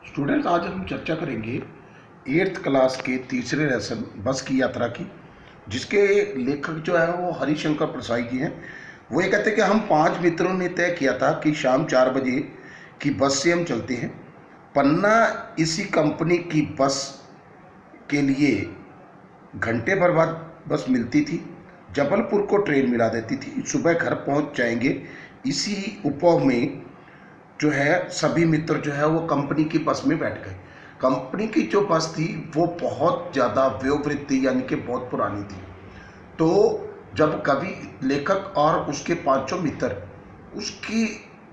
Students, आज हम चर्चा करेंगे 8th क्लास के तीसरे लेसन बस की यात्रा की, जिसके लेखक जो है वो हरिशंकर प्रसाई जी हैं। वो ये कहते हैं कि हम 5 मित्रों ने तय किया था कि शाम 4 बजे की बस से हम चलते हैं। पन्ना इसी कंपनी की बस के लिए घंटे भर बाद बस मिलती थी, जबलपुर को ट्रेन मिला देती थी, सुबह घर पहुंच जाएंगे। इसी उपव में जो है सभी मित्र जो है वो कंपनी की बस में बैठ गए। कंपनी की जो बस थी वो बहुत ज़्यादा वयोवृद्ध थी, यानी कि बहुत पुरानी थी। तो जब कवि लेखक और उसके 5 मित्र उसकी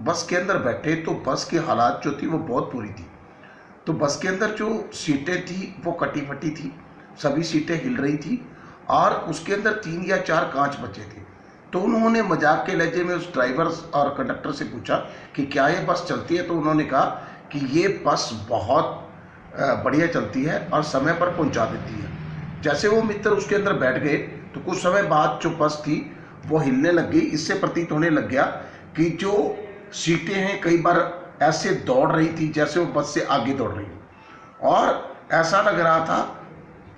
बस के अंदर बैठे तो बस की हालात जो थी वो बहुत बुरी थी। तो बस के अंदर जो सीटें थी वो कटी फटी थी, सभी सीटें हिल रही थी और उसके अंदर 3 या 4 कांच बचे थे। तो उन्होंने मजाक के लहजे में उस ड्राइवर और कंडक्टर से पूछा कि क्या ये बस चलती है। तो उन्होंने कहा कि ये बस बहुत बढ़िया चलती है और समय पर पहुंचा देती है। जैसे वो मित्र उसके अंदर बैठ गए तो कुछ समय बाद जो बस थी वो हिलने लग गई। इससे प्रतीत होने लग गया कि जो सीटें हैं कई बार ऐसे दौड़ रही थी जैसे वो बस से आगे दौड़ रही थी, और ऐसा लग रहा था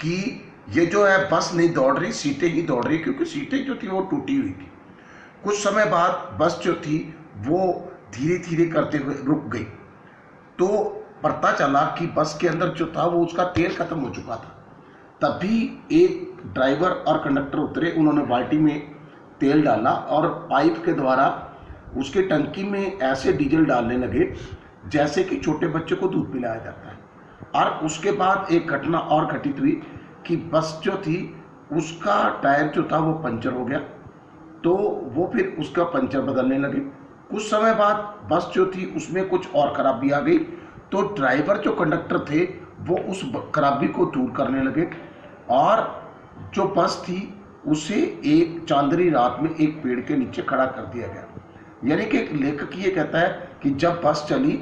कि ये जो है बस नहीं दौड़ रही, सीटें ही दौड़ रही, क्योंकि सीटें जो थी वो टूटी हुई थी। कुछ समय बाद बस जो थी वो धीरे धीरे करते हुए रुक गई। तो पता चला कि बस के अंदर जो था वो उसका तेल खत्म हो चुका था। तभी एक ड्राइवर और कंडक्टर उतरे, उन्होंने बाल्टी में तेल डाला और पाइप के द्वारा उसके टंकी में ऐसे डीजल डालने लगे जैसे कि छोटे बच्चे को दूध पिलाया जाता है। और उसके बाद एक घटना और घटित हुई कि बस जो थी उसका टायर जो था वो पंचर हो गया। तो वो फिर उसका पंचर बदलने लगे। कुछ समय बाद बस जो थी उसमें कुछ और खराबी आ गई। तो ड्राइवर जो कंडक्टर थे वो उस खराबी को दूर करने लगे और जो बस थी उसे एक चांदनी रात में एक पेड़ के नीचे खड़ा कर दिया गया। यानी कि एक लेखक ये कहता है कि जब बस चली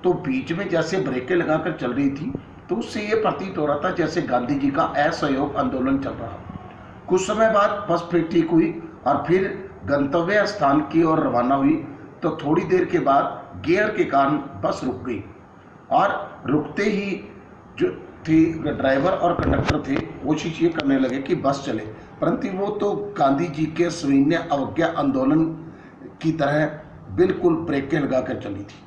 तो बीच में जैसे ब्रेकें लगाकर चल रही थी तो उससे ये प्रतीत हो रहा था जैसे गांधी जी का असहयोग आंदोलन चल रहा। कुछ समय बाद बस फिर ठीक हुई और फिर गंतव्य स्थान की ओर रवाना हुई। तो थोड़ी देर के बाद गियर के कारण बस रुक गई और रुकते ही जो थी ड्राइवर और कंडक्टर थे कोशिश ये करने लगे कि बस चले, परंतु वो तो गांधी जी के सविनय अवज्ञा आंदोलन की तरह बिल्कुल ब्रेकें लगाकर चली थी।